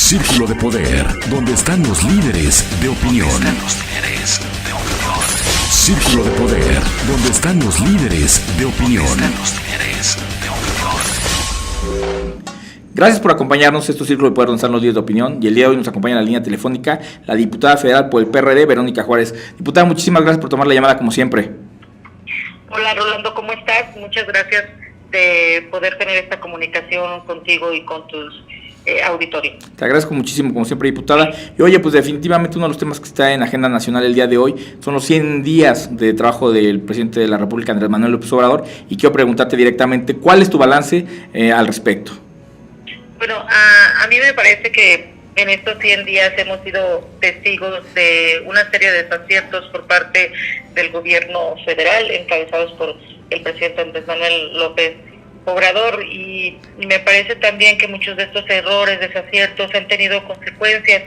Círculo de Poder, donde están los líderes de opinión. Círculo de Poder, donde están los líderes de opinión. Gracias por acompañarnos. Esto es Círculo de Poder, donde están los líderes de opinión. Y el día de hoy nos acompaña en la línea telefónica la diputada federal por el PRD, Verónica Juárez. Diputada, muchísimas gracias por tomar la llamada como siempre. Hola Rolando, ¿cómo estás? Muchas gracias de poder tener esta comunicación contigo y con tus auditorio. Te agradezco muchísimo, como siempre, diputada. Y oye, pues definitivamente uno de los temas que está en agenda nacional el día de hoy son los 100 días de trabajo del presidente de la República, Andrés Manuel López Obrador, y quiero preguntarte directamente, ¿cuál es tu balance al respecto? Bueno, a mí me parece que en estos 100 días hemos sido testigos de una serie de desaciertos por parte del gobierno federal, encabezados por el presidente Andrés Manuel López Obrador, y me parece también que muchos de estos errores, desaciertos han tenido consecuencias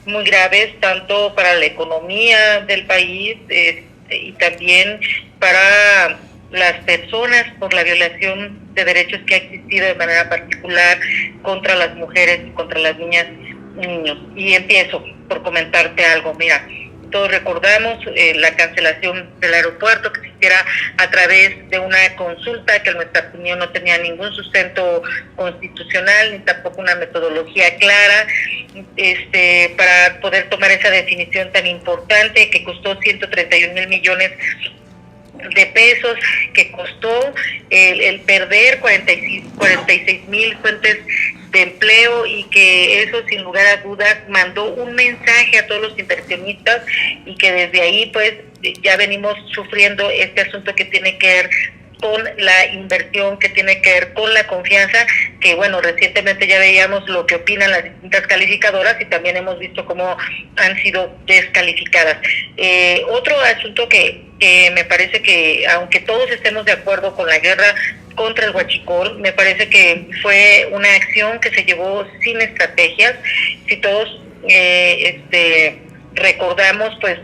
muy graves, tanto para la economía del país y también para las personas, por la violación de derechos que ha existido de manera particular contra las mujeres y contra las niñas y niños. Y empiezo por comentarte algo. Mira, todos recordamos la cancelación del aeropuerto que se hiciera a través de una consulta que en nuestra opinión no tenía ningún sustento constitucional ni tampoco una metodología clara para poder tomar esa definición tan importante que costó 131 millones de pesos, que costó el perder 46,000 fuentes de empleo, y que eso sin lugar a dudas mandó un mensaje a todos los inversionistas, y que desde ahí pues ya venimos sufriendo este asunto que tiene que ver con la inversión, que tiene que ver con la confianza, que bueno, recientemente ya veíamos lo que opinan las distintas calificadoras y también hemos visto cómo han sido descalificadas. Otro asunto que me parece que, aunque todos estemos de acuerdo con la guerra contra el huachicol, me parece que fue una acción que se llevó sin estrategias. Si todos recordamos, pues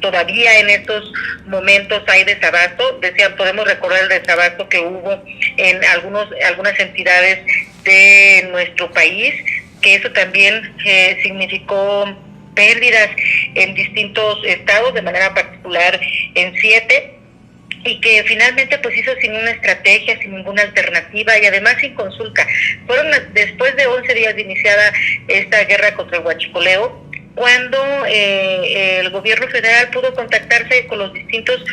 todavía en estos momentos hay desabasto. Podemos recordar el desabasto que hubo en algunas entidades de nuestro país, que eso también significó pérdidas en distintos estados, de manera particular en 7, y que finalmente pues hizo sin una estrategia, sin ninguna alternativa y además sin consulta. Fueron después de 11 días de iniciada esta guerra contra el huachicoleo cuando el gobierno federal pudo contactarse con los distintos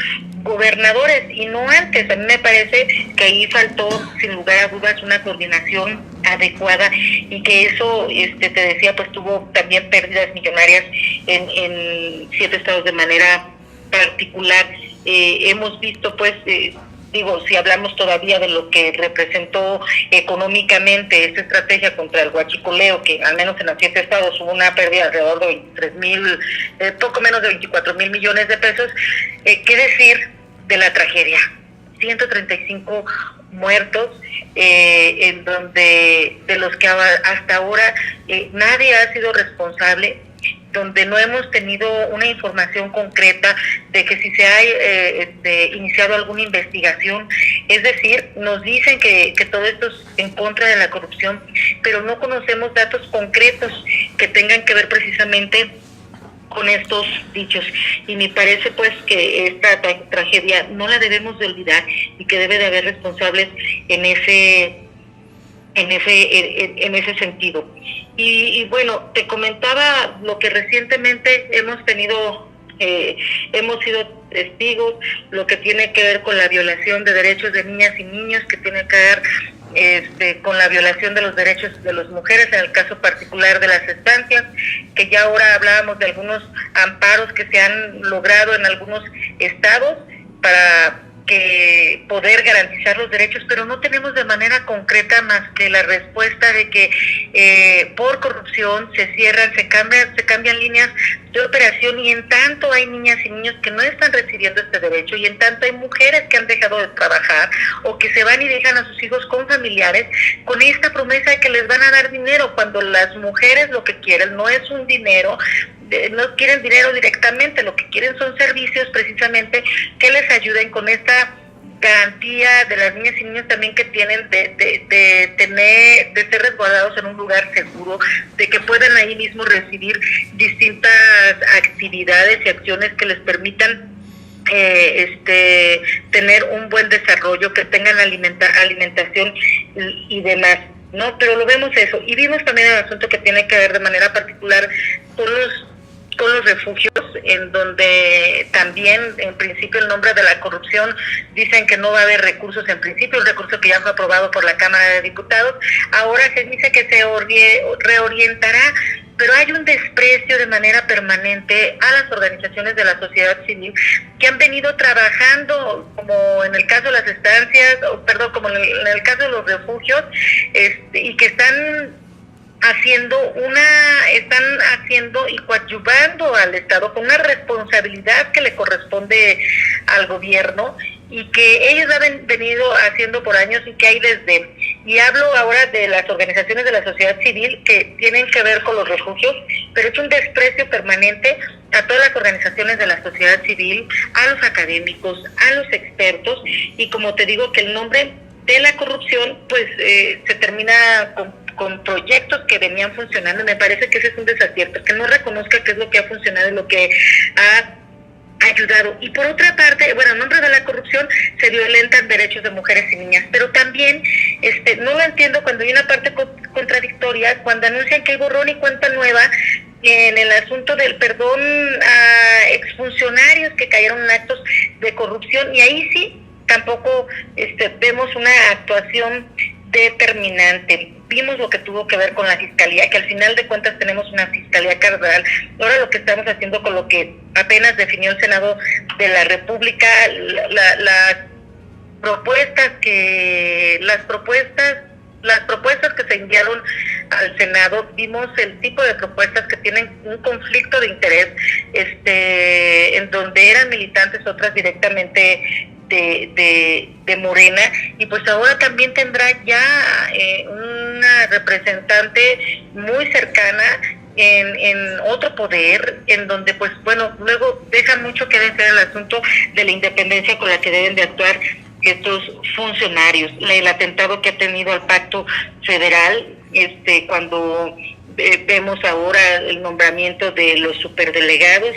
gobernadores, y no antes. A mí me parece que ahí faltó sin lugar a dudas una coordinación adecuada, y que eso, te decía, pues tuvo también pérdidas millonarias en 7 estados de manera particular. Hemos visto pues si hablamos todavía de lo que representó económicamente esta estrategia contra el huachicoleo, que al menos en los 7 estados hubo una pérdida alrededor de 23,000, poco menos de 24,000 millones de pesos. ¿Qué decir de la tragedia? 135 muertos, en donde de los que hasta ahora nadie ha sido responsable, donde no hemos tenido una información concreta de que si se ha iniciado alguna investigación. Es decir, nos dicen que todo esto es en contra de la corrupción, pero no conocemos datos concretos que tengan que ver precisamente con estos dichos, y me parece pues que esta tragedia no la debemos de olvidar, y que debe de haber responsables en ese sentido. Y bueno, te comentaba lo que recientemente hemos sido testigos, lo que tiene que ver con la violación de derechos de niñas y niños, que tiene que ver con la violación de los derechos de las mujeres, en el caso particular de las estancias, que ya ahora hablábamos de algunos amparos que se han logrado en algunos estados para poder garantizar los derechos, pero no tenemos de manera concreta más que la respuesta de que por corrupción se cierran, se cambian líneas de operación, y en tanto hay niñas y niños que no están recibiendo este derecho, y en tanto hay mujeres que han dejado de trabajar o que se van y dejan a sus hijos con familiares con esta promesa de que les van a dar dinero, cuando las mujeres lo que quieren no es un dinero, no quieren dinero directamente, lo que quieren son servicios precisamente que les ayuden con esta garantía de las niñas y niños también que tienen de ser resguardados en un lugar seguro, de que puedan ahí mismo recibir distintas actividades y acciones que les permitan tener un buen desarrollo, que tengan alimentación y demás, ¿no? Pero lo vemos eso, y vimos también el asunto que tiene que ver de manera particular con los refugios, en donde también en principio el nombre de la corrupción dicen que no va a haber recursos en principio, un recurso que ya fue aprobado por la Cámara de Diputados, ahora se dice que se reorientará, pero hay un desprecio de manera permanente a las organizaciones de la sociedad civil que han venido trabajando, como en el caso de las estancias, como en el caso de los refugios, y que están haciendo y coadyuvando al Estado con una responsabilidad que le corresponde al gobierno, y que ellos han venido haciendo por años, y que hay y hablo ahora de las organizaciones de la sociedad civil que tienen que ver con los refugios, pero es un desprecio permanente a todas las organizaciones de la sociedad civil, a los académicos, a los expertos, y como te digo, que el nombre de la corrupción pues se termina con proyectos que venían funcionando. Me parece que ese es un desacierto, que no reconozca qué es lo que ha funcionado y lo que ha ayudado. Y por otra parte, bueno, en nombre de la corrupción se violentan derechos de mujeres y niñas, pero también no lo entiendo cuando hay una parte contradictoria, cuando anuncian que hay borrón y cuenta nueva en el asunto del perdón a exfuncionarios que cayeron en actos de corrupción, y ahí sí tampoco vemos una actuación determinante. Vimos lo que tuvo que ver con la fiscalía, que al final de cuentas tenemos una fiscalía cardenal. Ahora lo que estamos haciendo con lo que apenas definió el Senado de la República, las propuestas que se enviaron al Senado, vimos el tipo de propuestas que tienen un conflicto de interés, en donde eran militantes, otras directamente de Morena, y pues ahora también tendrá ya una representante muy cercana en otro poder, en donde pues bueno, luego deja mucho que desear el asunto de la independencia con la que deben de actuar estos funcionarios, el atentado que ha tenido al pacto federal, cuando vemos ahora el nombramiento de los superdelegados,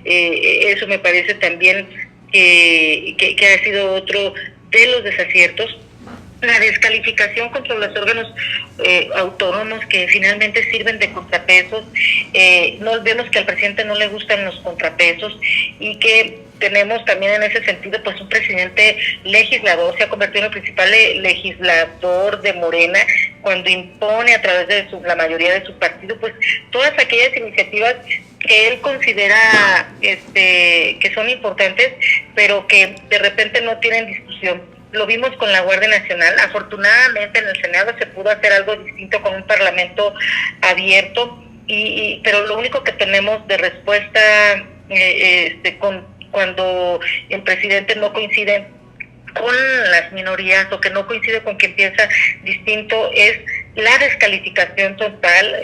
eso me parece también que ha sido otro de los desaciertos. La descalificación contra los órganos autónomos que finalmente sirven de contrapesos. No vemos que al presidente no le gustan los contrapesos, y que tenemos también en ese sentido pues un presidente legislador, se ha convertido en el principal legislador de Morena, cuando impone a través de la mayoría de su partido pues todas aquellas iniciativas que él considera que son importantes, pero que de repente no tienen discusión. Lo vimos con la Guardia Nacional. Afortunadamente en el Senado se pudo hacer algo distinto con un parlamento abierto, pero lo único que tenemos de respuesta cuando el presidente no coincide con las minorías, o que no coincide con quien piensa distinto, es la descalificación total,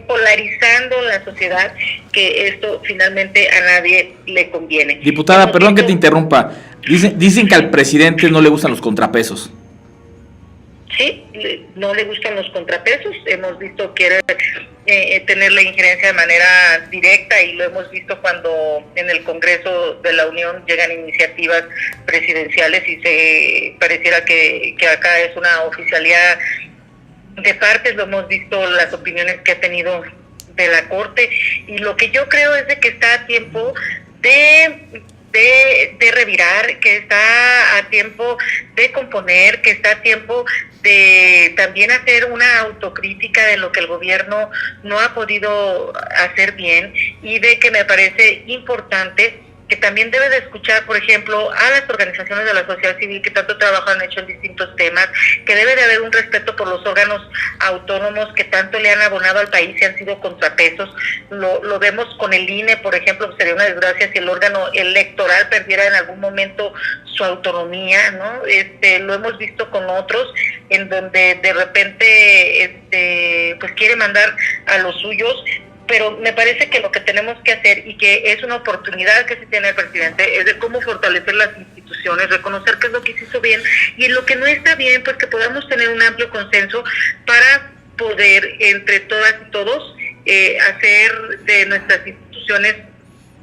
polarizando la sociedad, que esto finalmente a nadie le conviene. Diputada, perdón que te interrumpa. Dicen que al presidente no le gustan los contrapesos. Sí, no le gustan los contrapesos. Hemos visto que quiere tener la injerencia de manera directa, y lo hemos visto cuando en el Congreso de la Unión llegan iniciativas presidenciales y se pareciera que acá es una oficialidad de partes. Lo hemos visto las opiniones que ha tenido de la Corte, y lo que yo creo es de que está a tiempo de revirar, que está a tiempo de componer, que está a tiempo de también hacer una autocrítica de lo que el gobierno no ha podido hacer bien, y de que me parece importante que también debe de escuchar, por ejemplo, a las organizaciones de la sociedad civil que tanto trabajo han hecho en distintos temas, que debe de haber un respeto por los órganos autónomos que tanto le han abonado al país y han sido contrapesos. Lo vemos con el INE, por ejemplo. Sería una desgracia si el órgano electoral perdiera en algún momento su autonomía, ¿no? Lo hemos visto con otros, en donde de repente pues quiere mandar a los suyos, pero me parece que lo que tenemos que hacer, y que es una oportunidad que sí tiene el presidente, es de cómo fortalecer las instituciones, reconocer qué es lo que se hizo bien y lo que no está bien, pues que podamos tener un amplio consenso para poder entre todas y todos hacer de nuestras instituciones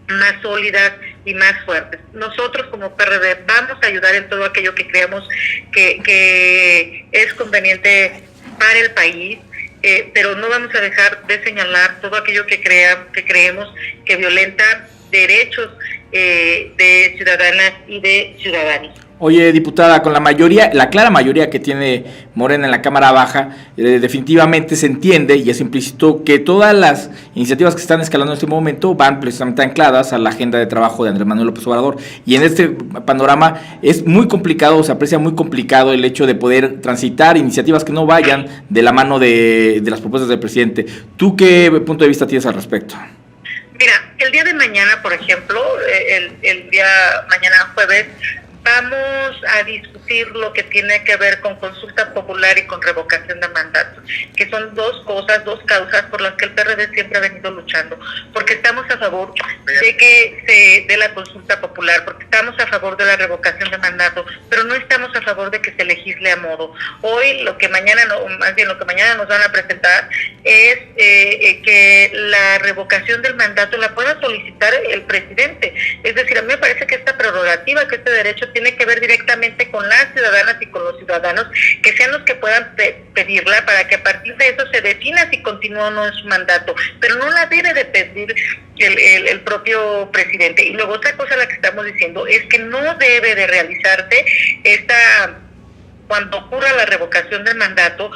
más sólidas y más fuertes. Nosotros como PRD vamos a ayudar en todo aquello que creamos que es conveniente para el país, pero no vamos a dejar de señalar todo aquello que creemos que violenta derechos de ciudadanas y de ciudadanos. Oye, diputada, con la clara mayoría que tiene Morena en la Cámara Baja, definitivamente se entiende y es implícito que todas las iniciativas que están escalando en este momento van precisamente ancladas a la agenda de trabajo de Andrés Manuel López Obrador. Y en este panorama es muy complicado, se aprecia muy complicado el hecho de poder transitar iniciativas que no vayan de la mano de las propuestas del presidente. ¿Tú qué punto de vista tienes al respecto? Mira, el día de mañana, por ejemplo, el día mañana jueves, vamos a discutir lo que tiene que ver con consulta popular y con revocación de mandato, que son dos causas por las que el PRD siempre ha venido luchando, porque estamos a favor de que se dé la consulta popular, porque estamos a favor de la revocación de mandato, pero no estamos a favor de que se legisle a modo. Hoy lo que mañana nos van a presentar es que la revocación del mandato la pueda solicitar el presidente. Es decir, a mí me parece que esta prerrogativa, que este derecho tiene que ver directamente con las ciudadanas y con los ciudadanos, que sean los que puedan pedirla para que a partir de eso se defina si continúa o no en su mandato, pero no la debe de pedir el propio presidente. Y luego otra cosa a la que estamos diciendo es que no debe de realizarse cuando ocurra la revocación del mandato,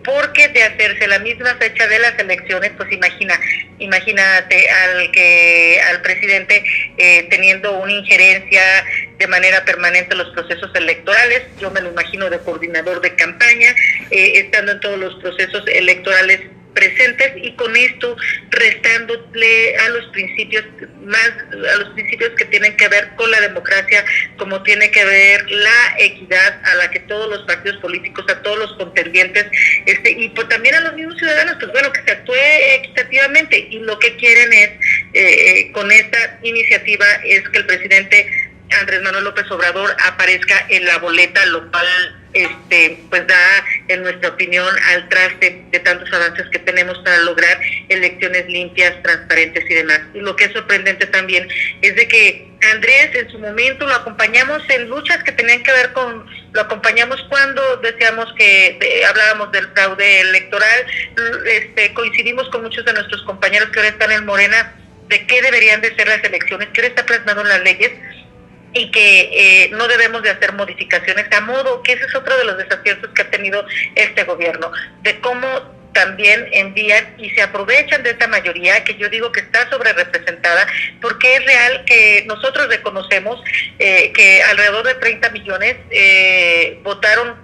porque de hacerse la misma fecha de las elecciones, pues imagínate al presidente teniendo una injerencia de manera permanente en los procesos electorales. Yo me lo imagino de coordinador de campaña, estando en todos los procesos electorales presentes, y con esto restándole a los principios que tienen que ver con la democracia, como tiene que ver la equidad a la que todos los partidos políticos, a todos los contendientes, y pues también a los mismos ciudadanos, pues bueno, que se actúe equitativamente. Y lo que quieren es, con esta iniciativa, es que el presidente Andrés Manuel López Obrador aparezca en la boleta, lo cual pues da, en nuestra opinión, al traste de tantos avances que tenemos para lograr elecciones limpias, transparentes y demás. Y lo que es sorprendente también es de que Andrés en su momento lo acompañamos en luchas que tenían que ver lo acompañamos cuando decíamos hablábamos del fraude electoral, coincidimos con muchos de nuestros compañeros que ahora están en Morena de qué deberían de ser las elecciones, que ahora está plasmado en las leyes, y que no debemos de hacer modificaciones a modo, que ese es otro de los desaciertos que ha tenido este gobierno, de cómo también envían y se aprovechan de esta mayoría, que yo digo que está sobre representada, porque es real que nosotros reconocemos que alrededor de 30 millones votaron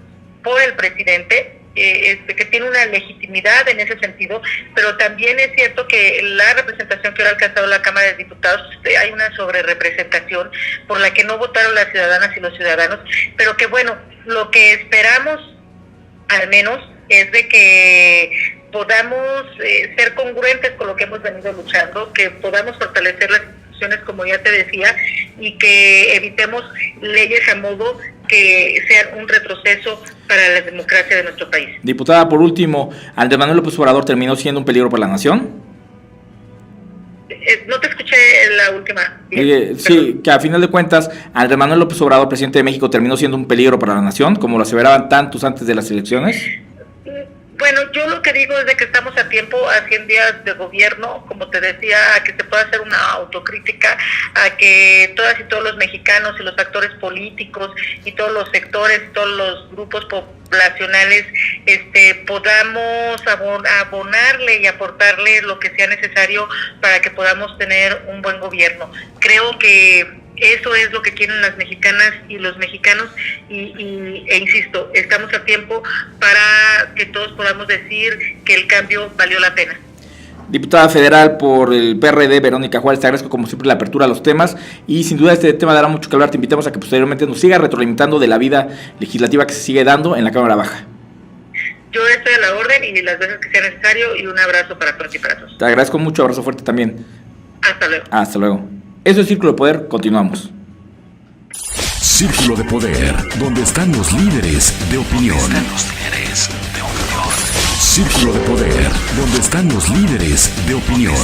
por el presidente, que tiene una legitimidad en ese sentido, pero también es cierto que la representación que ahora ha alcanzado la Cámara de Diputados, hay una sobrerepresentación por la que no votaron las ciudadanas y los ciudadanos, pero que bueno, lo que esperamos al menos es de que podamos ser congruentes con lo que hemos venido luchando, que podamos fortalecer las instituciones, como ya te decía, y que evitemos leyes a modo que sean un retroceso para la democracia de nuestro país. Diputada, por último, ¿Andrés Manuel López Obrador terminó siendo un peligro para la nación? No te escuché la última. Sí, que a final de cuentas, Andrés Manuel López Obrador, presidente de México, terminó siendo un peligro para la nación, como lo aseveraban tantos antes de las elecciones. Bueno, yo lo que digo es de que estamos a tiempo, a 100 días de gobierno, como te decía, a que se pueda hacer una autocrítica, a que todas y todos los mexicanos y los actores políticos y todos los sectores, todos los grupos poblacionales, podamos abonarle y aportarle lo que sea necesario para que podamos tener un buen gobierno. Creo que eso es lo que quieren las mexicanas y los mexicanos e insisto, estamos a tiempo para que todos podamos decir que el cambio valió la pena. Diputada federal por el PRD, Verónica Juárez, te agradezco como siempre la apertura a los temas y sin duda este tema dará mucho que hablar. Te invitamos a que posteriormente nos siga retroalimentando de la vida legislativa que se sigue dando en la Cámara Baja. yo estoy a la orden y las veces que sea necesario, y un abrazo para todos y para todos. Te agradezco mucho, abrazo fuerte también. Hasta luego. Hasta luego. Eso es Círculo de Poder, continuamos. Círculo de Poder, donde están los líderes de opinión. Círculo de Poder, donde están los líderes de opinión.